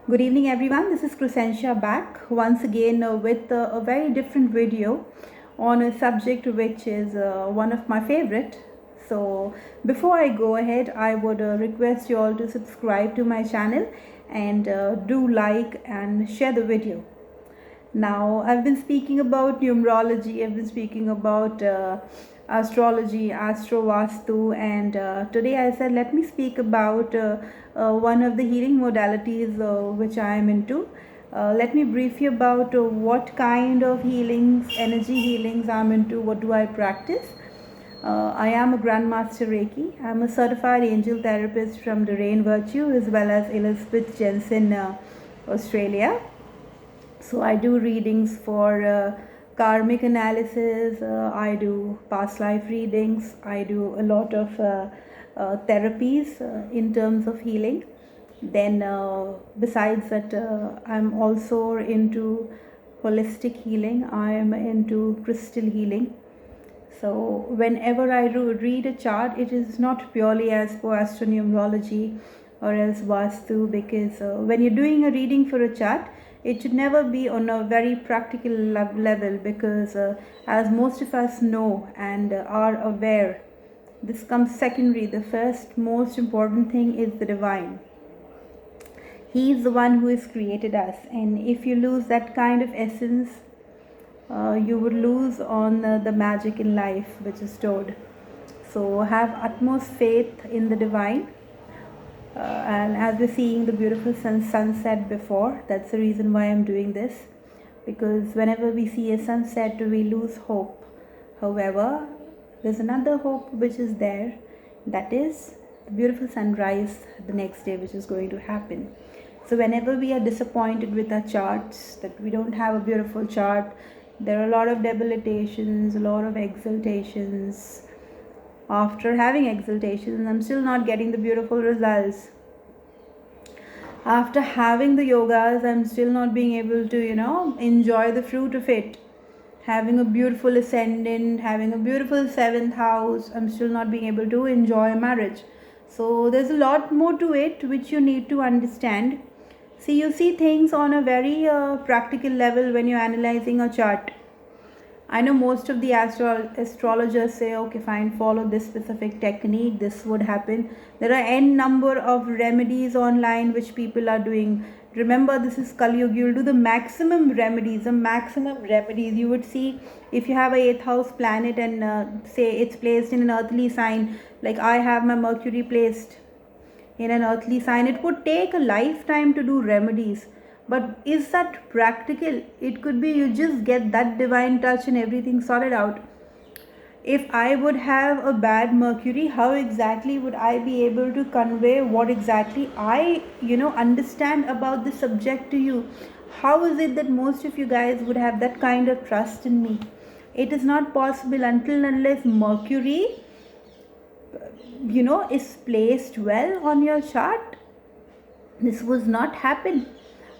Good evening, everyone. This is Crescentia back once again with a very different video on a subject which is one of my favorite. So, before I go ahead, I would request you all to subscribe to my channel and do like and share the video. Now, I've been speaking about numerology, I've been speaking about astrology, astrovastu, and today I said let me speak about one of the healing modalities which I am into. Let me brief you about what kind of healings, energy healings I'm into, what do I practice. I am a Grandmaster Reiki. I'm a certified angel therapist from the Rain Virtue as well as Elizabeth Jensen, Australia. So I do readings for karmic analysis, I do past life readings, I do a lot of therapies in terms of healing. Then besides that, I'm also into holistic healing, I am into crystal healing. So whenever I read a chart, it is not purely as per astronumerology or else vastu, because when you're doing a reading for a chart, it should never be on a very practical level, because as most of us know and are aware, this comes secondary. The first most important thing is the divine. He is the one who has created us, and if you lose that kind of essence, you would lose on the magic in life which is stored. So have utmost faith in the divine. And as we're seeing the beautiful sunset before, that's the reason why I'm doing this, because whenever we see a sunset, we lose hope. However, there's another hope which is there, that is the beautiful sunrise the next day, which is going to happen. So whenever we are disappointed with our charts, that we don't have a beautiful chart, there are a lot of debilitations, a lot of exaltations. After having exaltations, I'm still not getting the beautiful results. After having the yogas, I'm still not being able to, enjoy the fruit of it. Having a beautiful ascendant, having a beautiful seventh house, I'm still not being able to enjoy marriage. So there's a lot more to it which you need to understand. See, you see things on a very practical level when you're analyzing a chart. I know most of the astrologers say, okay, fine, follow this specific technique, this would happen. There are n number of remedies online which people are doing. Remember, this is Kali Yuga. You'll do the maximum remedies, the maximum remedies. You would see if you have a 8th house planet and say it's placed in an earthly sign, like I have my Mercury placed in an earthly sign, it would take a lifetime to do remedies. But is that practical? It could be you just get that divine touch and everything sorted out. If I would have a bad Mercury, how exactly would I be able to convey what exactly I understand about the subject to you? How is it that most of you guys would have that kind of trust in me? It is not possible until unless Mercury is placed well on your chart. This would not happen.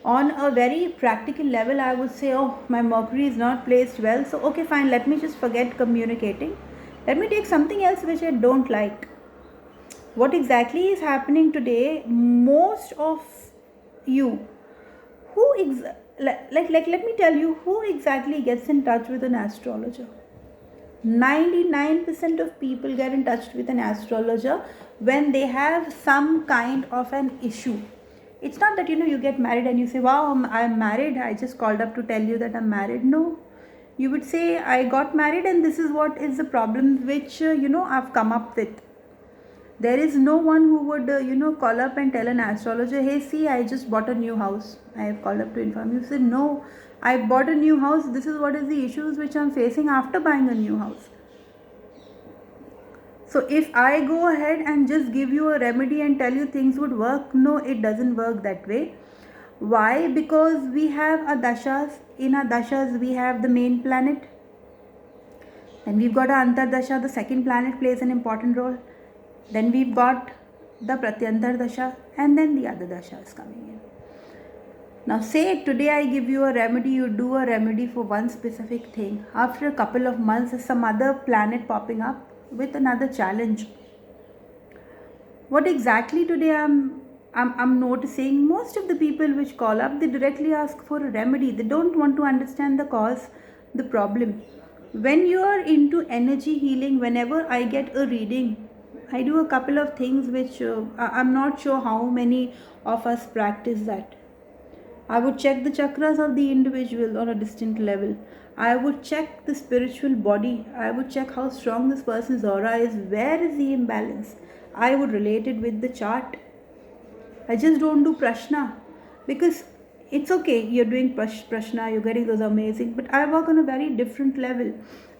On a very practical level, I would say, oh, my Mercury is not placed well, so okay, fine, let me just forget communicating, let me take something else which I don't like. What exactly is happening today? Most of you let me tell you who exactly gets in touch with an astrologer. 99% of people get in touch with an astrologer when they have some kind of an issue. It's not that you get married and you say, wow, I'm married, I just called up to tell you that I'm married. No, you would say, I got married and this is what is the problem which I've come up with. There is no one who would call up and tell an astrologer, hey, see, I just bought a new house, I have called up to inform you. Say, no, I bought a new house, this is what is the issues which I'm facing after buying a new house. So if I go ahead and just give you a remedy and tell you things would work, no, it doesn't work that way. Why? Because we have a dashas. In our dashas, we have the main planet. Then we've got our Antardasha, the second planet plays an important role. Then we've got the Pratyantar Dasha, and then the other dasha is coming in. Now say today I give you a remedy, you do a remedy for one specific thing. After a couple of months, there's some other planet popping up with another challenge. What exactly today I'm noticing most of the people which call up, they directly ask for a remedy. They don't want to understand the cause, the problem. When you are into energy healing, whenever I get a reading, I do a couple of things which I'm not sure how many of us practice that. I would check the chakras of the individual on a distant level. I would check the spiritual body. I would check how strong this person's aura is. Where is the imbalance? I would relate it with the chart. I just don't do prashna because it's okay, you're doing prashna, you're getting those amazing, but I work on a very different level.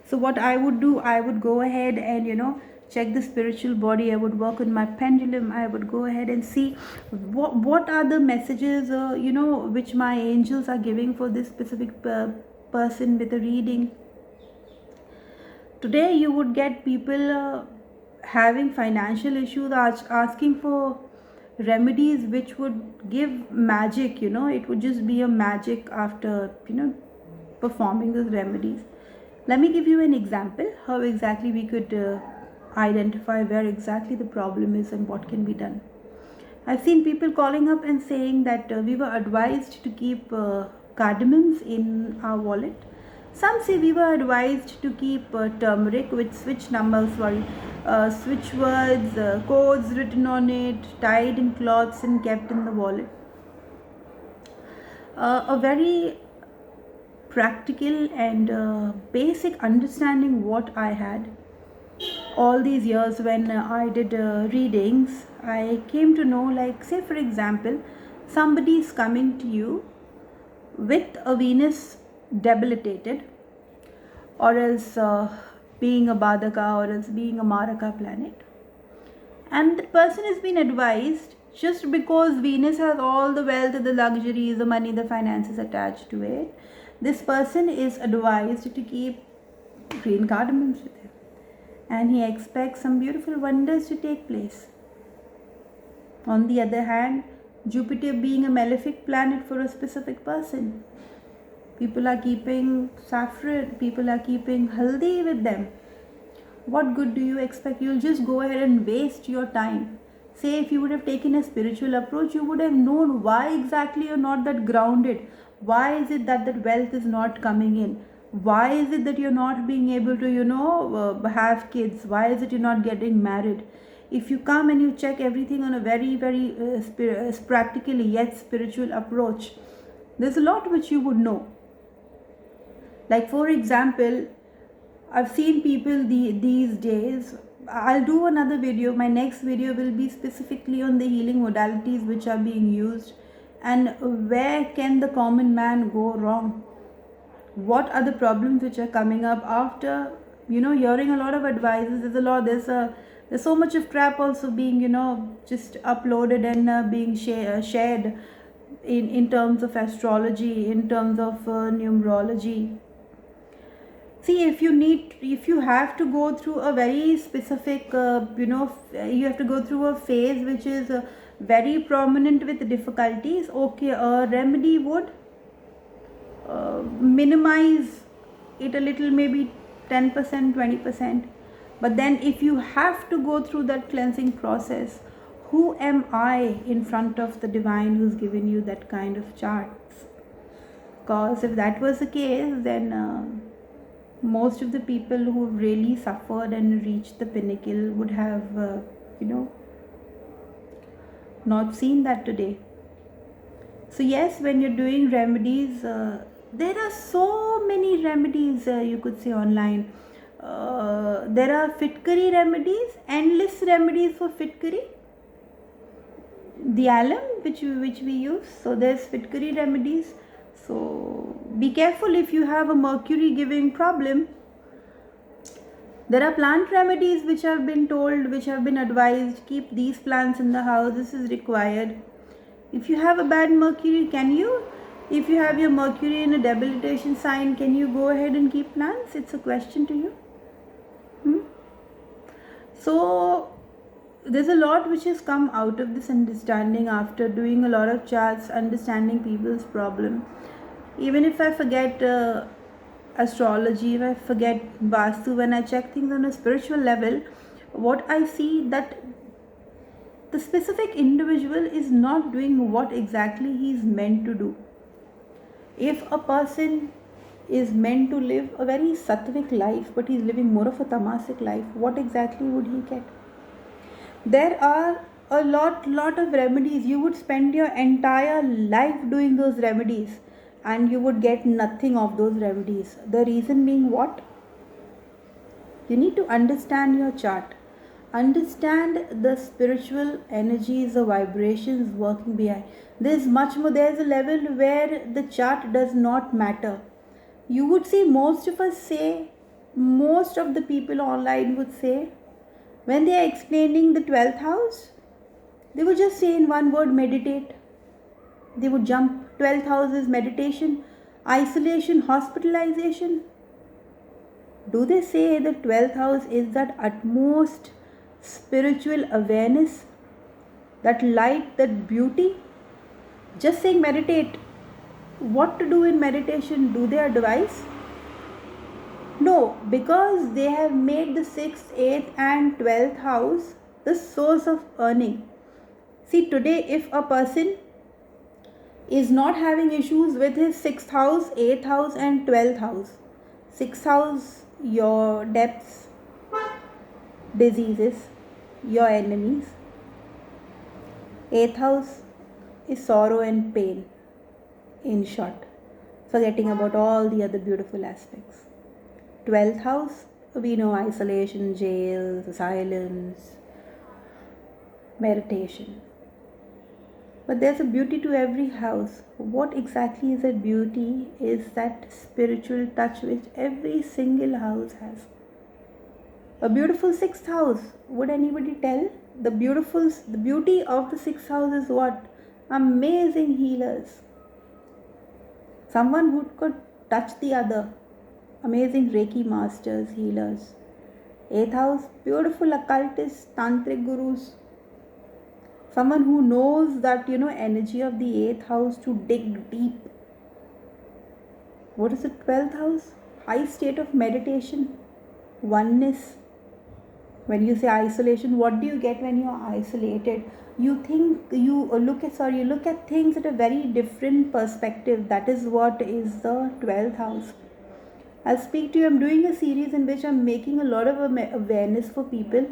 So what I would do, I would go ahead and check the spiritual body. I would work on my pendulum. I would go ahead and see what are the messages which my angels are giving for this specific person with a reading. Today you would get people having financial issues, asking for remedies which would give magic. It would just be a magic after performing those remedies. Let me give you an example how exactly we could identify where exactly the problem is and what can be done. I've seen people calling up and saying that we were advised to keep cardamoms in our wallet. Some say we were advised to keep turmeric with switch numbers, switch words, codes written on it, tied in cloths and kept in the wallet. A very practical and basic understanding what I had all these years when I did readings, I came to know, like, say for example, somebody is coming to you with a Venus debilitated, or else being a Badaka, or else being a Maraka planet, and the person has been advised, just because Venus has all the wealth, the luxuries, the money, the finances attached to it, this person is advised to keep green cardamoms with him, and he expects some beautiful wonders to take place. On the other hand, Jupiter being a malefic planet for a specific person, people are keeping saffron, people are keeping haldi with them. What good do you expect? You'll just go ahead and waste your time. Say if you would have taken a spiritual approach, you would have known why exactly you're not that grounded. Why is it that that wealth is not coming in? Why is it that you're not being able to have kids? Why is it you're not getting married? If you come and you check everything on a very practically yet spiritual approach, there's a lot which you would know. Like for example, I've seen people these days. I'll do another video. My next video will be specifically on the healing modalities which are being used, and where can the common man go wrong. What are the problems which are coming up after hearing a lot of advices. There's so much of crap also being just uploaded and being shared in terms of astrology, in terms of numerology. See, if you have to go through a very specific you have to go through a phase which is very prominent with difficulties, okay, a remedy would minimize it a little, maybe 10%, 20%. But then if you have to go through that cleansing process, who am I in front of the divine who's given you that kind of charts? Because if that was the case, then most of the people who really suffered and reached the pinnacle would have not seen that today. So yes, when you're doing remedies, there are so many remedies you could say online. There are fitkari remedies, endless remedies for fitkari. The alum which we use, so there's fitkari remedies. So be careful if you have a mercury giving problem. There are plant remedies which have been told, which have been advised, keep these plants in the house, this is required. If you have a bad mercury, if you have your mercury in a debilitation sign, can you go ahead and keep plants? It's a question to you. So there's a lot which has come out of this understanding after doing a lot of charts, understanding people's problem. Even if I forget astrology, if I forget Vastu, when I check things on a spiritual level, what I see that the specific individual is not doing what exactly he is meant to do. If a person is meant to live a very sattvic life but he's living more of a tamasic life, what exactly would he get? There are a lot of remedies. You would spend your entire life doing those remedies and you would get nothing of those remedies. The reason being what? You need to understand your chart. Understand the spiritual energies, the vibrations working behind. There's much more. There's a level where the chart does not matter. You would see most of us say, most of the people online would say, when they are explaining the 12th house, they would just say in one word, meditate. They would jump. 12th house is meditation, isolation, hospitalization. Do they say the 12th house is that utmost spiritual awareness, that light, that beauty? Just saying meditate. What to do in meditation? Do they advise? No, because they have made the 6th, 8th and 12th house the source of earning. See, today if a person is not having issues with his 6th house, 8th house and 12th house, 6th house, your debts, diseases, your enemies. 8th house is sorrow and pain, in short, forgetting about all the other beautiful aspects. 12th house, we know isolation, jails, silence, meditation. But there's a beauty to every house. What exactly is that beauty? Is that spiritual touch which every single house has. A beautiful 6th house, would anybody tell? The beauty of the 6th house is what? Amazing healers. Someone who could touch the other. Amazing Reiki masters, healers. 8th house, beautiful occultists, tantric gurus. Someone who knows that, energy of the 8th house to dig deep. What is the 12th house? High state of meditation, oneness. When you say isolation, what do you get when you are isolated? You look at things at a very different perspective. That is what is the 12th house. I'll speak to you. I'm doing a series in which I'm making a lot of awareness for people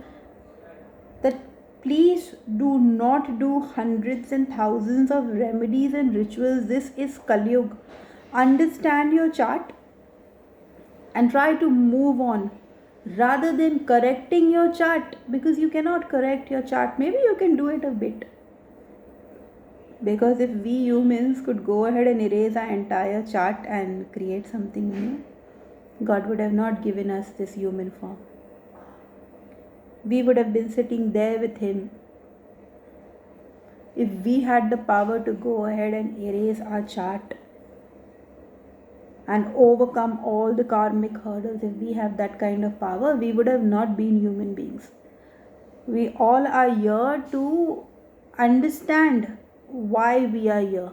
that please do not do hundreds and thousands of remedies and rituals. This is Kali Yuga. Understand your chart and try to move on rather than correcting your chart, because you cannot correct your chart. Maybe you can do it a bit, because if we humans could go ahead and erase our entire chart and create something new, God would have not given us this human form. We would have been sitting there with Him. If we had the power to go ahead and erase our chart and overcome all the karmic hurdles, if we have that kind of power, we would have not been human beings. We all are here to understand why we are here.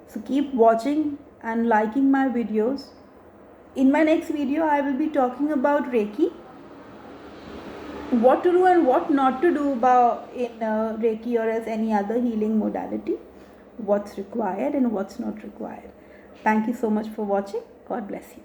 So keep watching and liking my videos. In my next video, I will be talking about Reiki. What to do and what not to do in Reiki or as any other healing modality. What's required and what's not required. Thank you so much for watching. God bless you.